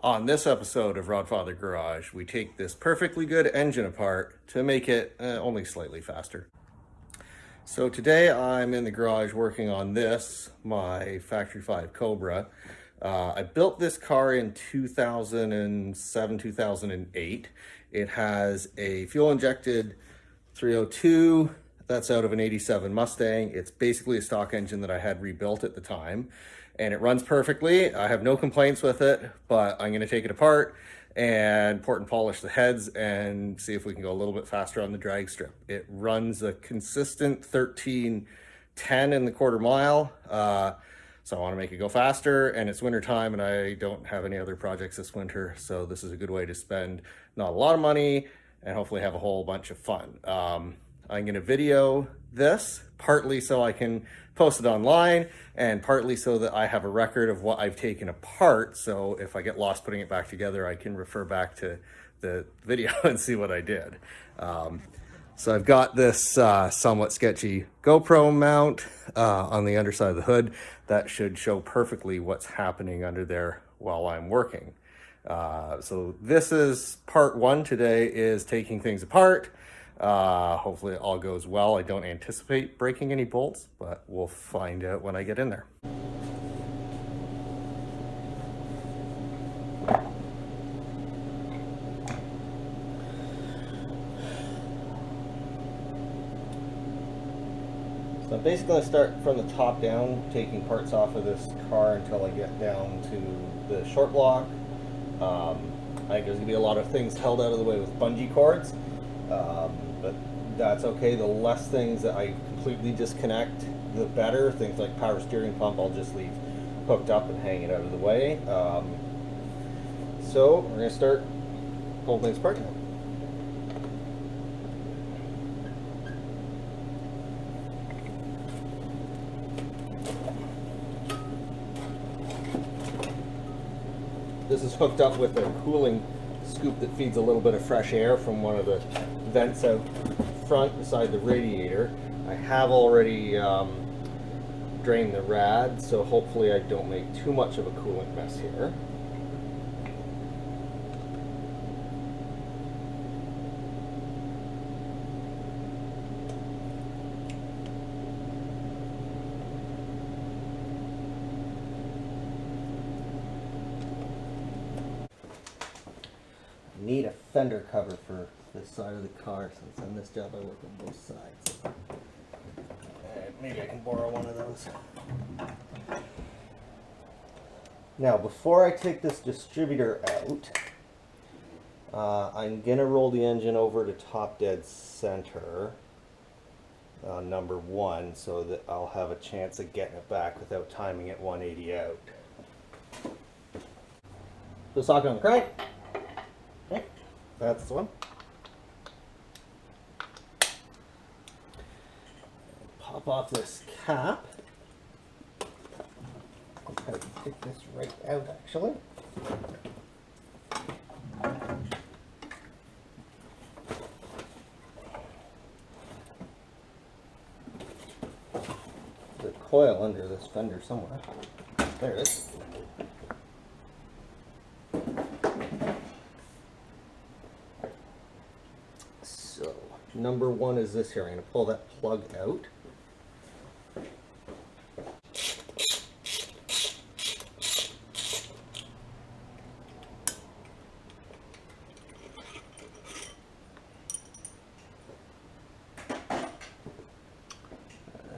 On this episode of Rodfather Garage, we take this perfectly good engine apart to make it only slightly faster. So today I'm in the garage working on this, my Factory 5 Cobra. I built this car in 2007, 2008. It has a fuel-injected 302 that's out of an 87 Mustang. It's basically a stock engine that I had rebuilt at the time. And it runs perfectly. I have no complaints with it, but I'm gonna take it apart and port and polish the heads and see if we can go a little bit faster on the drag strip. It runs a consistent 13.10 in the quarter mile. So I wanna make it go faster, and it's winter time and I don't have any other projects this winter. So this is a good way to spend not a lot of money and hopefully have a whole bunch of fun. I'm gonna video this partly so I can post it online and partly so that I have a record of what I've taken apart. So if I get lost putting it back together, I can refer back to the video and see what I did. So I've got this somewhat sketchy GoPro mount on the underside of the hood that should show perfectly what's happening under there while I'm working. So this is part one. Today is taking things apart. Hopefully it all goes well. I don't anticipate breaking any bolts, but we'll find out when I get in there. So I'm basically going to start from the top down, taking parts off of this car until I get down to the short block. I think there's going to be a lot of things held out of the way with bungee cords. But that's okay. The less things that I completely disconnect, the better. Things like power steering pump, I'll just leave hooked up and hang it out of the way. So we're going to start pulling things apart now. This is hooked up with a cooling scoop that feeds a little bit of fresh air from one of the vents out front beside the radiator. I have already drained the rad, so hopefully I don't make too much of a coolant mess here. Need a fender cover for this side of the car, since on this job I work on both sides. Maybe I can borrow one of those. Now, before I take this distributor out, I'm gonna roll the engine over to top dead center, number one, so that I'll have a chance of getting it back without timing it 180 out. The socket on the crank. Okay, that's the one. Pop off this cap. I can take this right out, actually. The coil under this fender somewhere. There it is. So, number one is this here. I'm going to pull that plug out.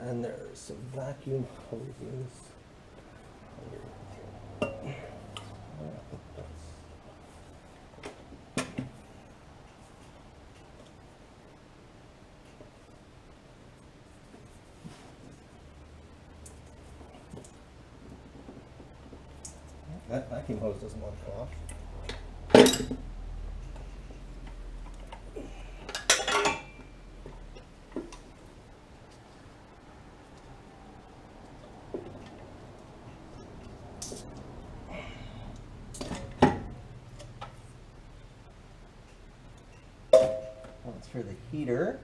And there's some vacuum hoses. That vacuum hose doesn't want to come off. One's for the heater.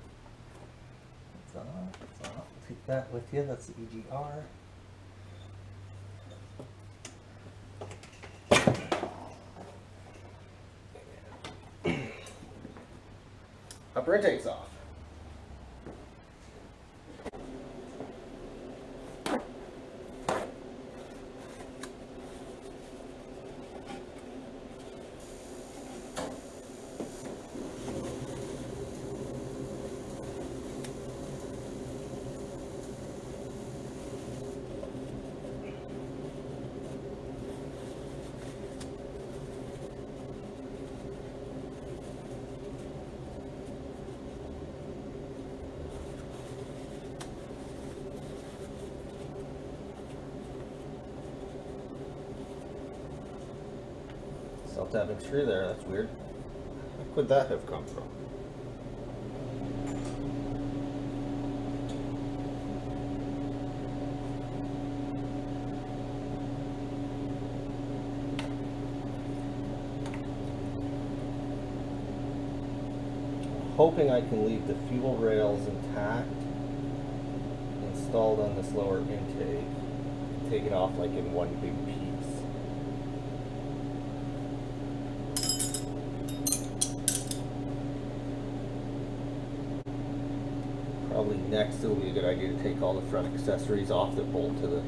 It's on, it's off. Take that with you, that's the EGR. motor intake's off. Self-tapping screw there, that's weird. Where could that have come from? Hoping I can leave the fuel rails intact, installed on this lower intake, take it off like in one big piece. Probably next it'll be a good idea to take all the front accessories off that bolt to the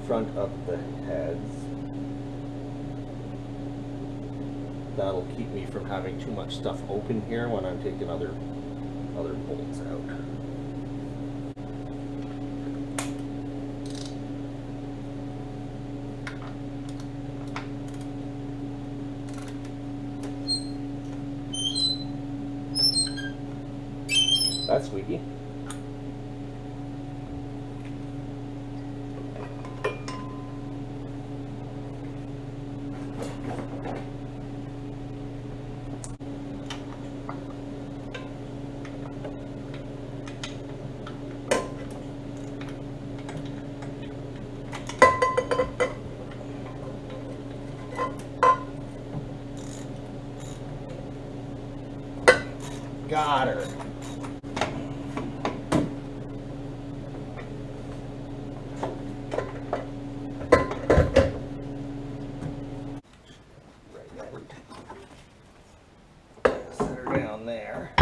front of the heads. That'll keep me from having too much stuff open here when I'm taking other bolts out. That's squeaky. Got her. Set her down there.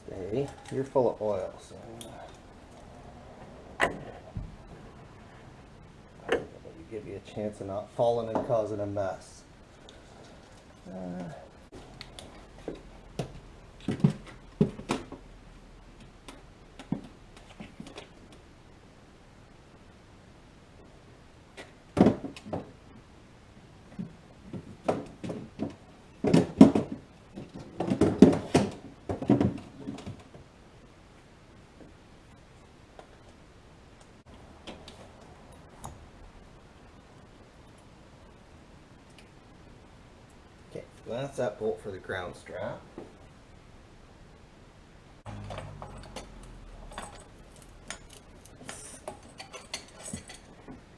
Stay. You're full of oil, so give you a chance of not falling and causing a mess. Okay, that's that bolt for the ground strap.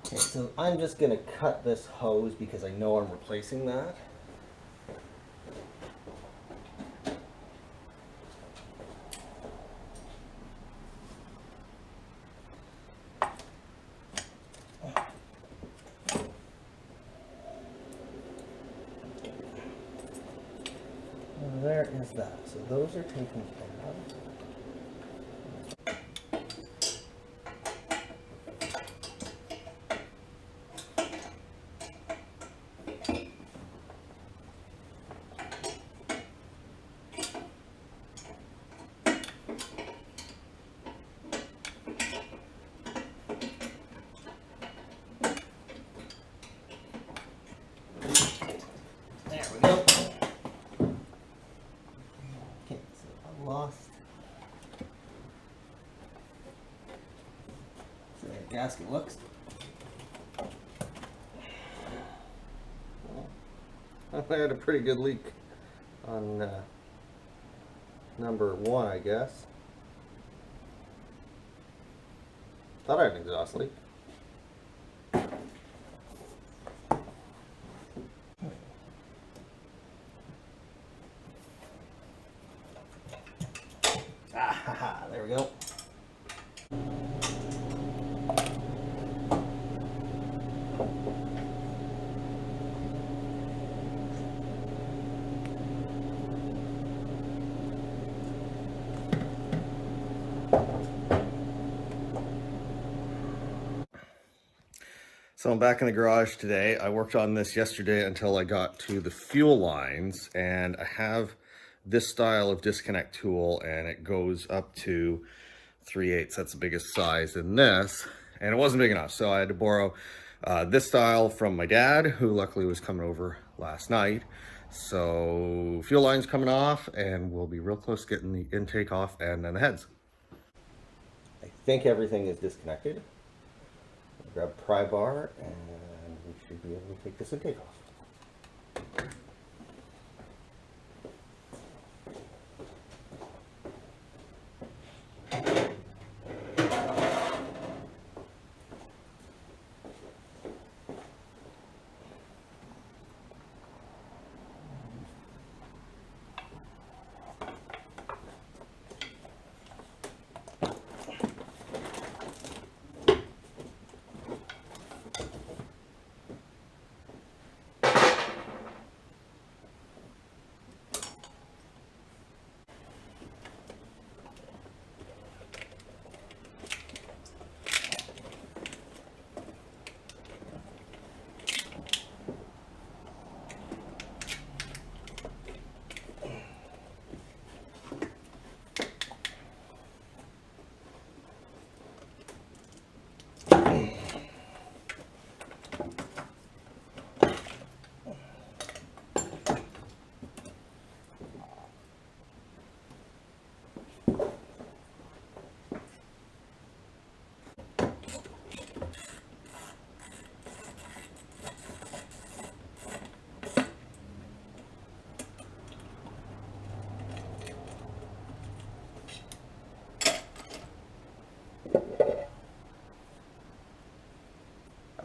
Okay, so I'm just going to cut this hose because I know I'm replacing that. There is that. So those are taken care of. There we go. Lost. So the gasket looks. Well, I had a pretty good leak on number 1, I guess. Thought I had an exhaust leak. Ah, there we go. So I'm back in the garage today. I worked on this yesterday until I got to the fuel lines, and I have this style of disconnect tool, and it goes up to 3/8. That's the biggest size in this, and it wasn't big enough, so I had to borrow this style from my dad, who luckily was coming over last night. So fuel line's coming off, and we'll be real close getting the intake off and then the heads. I think everything is disconnected. Grab pry bar and we should be able to take this intake off.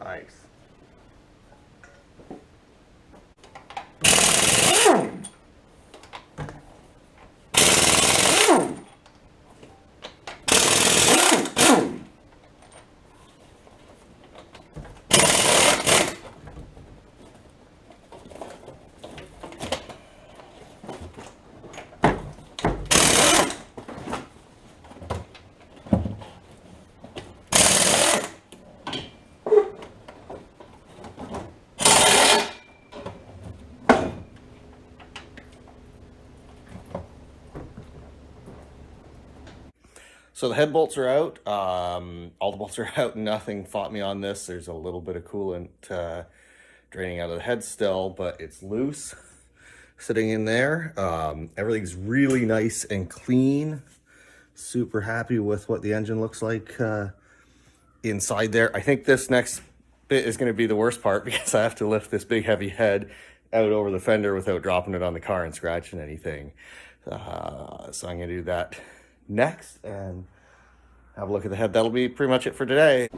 Nice. So the head bolts are out. All the bolts are out. Nothing fought me on this. There's a little bit of coolant draining out of the head still, but it's loose sitting in there. Everything's really nice and clean. Super happy with what the engine looks like inside there. I think this next bit is going to be the worst part because I have to lift this big heavy head out over the fender without dropping it on the car and scratching anything. So I'm going to do that next and have a look at the head. That'll be pretty much it for today.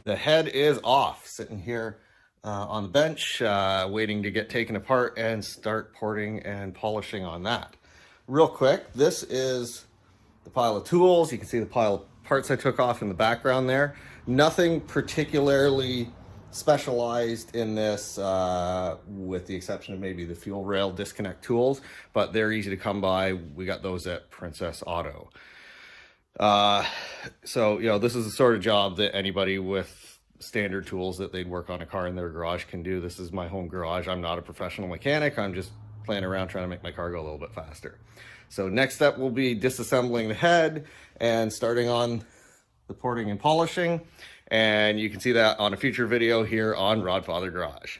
The head is off, sitting here on the bench, waiting to get taken apart and start porting and polishing on that. Real quick, this is the pile of tools. You can see the pile of parts I took off in the background there. Nothing particularly specialized in this, with the exception of maybe the fuel rail disconnect tools, but they're easy to come by. We got those at Princess Auto. So, you know, this is the sort of job that anybody with standard tools that they'd work on a car in their garage can do. This is my home garage. I'm not a professional mechanic. I'm just playing around trying to make my car go a little bit faster. So next step will be disassembling the head and starting on the porting and polishing. And you can see that on a future video here on Rodfather Garage.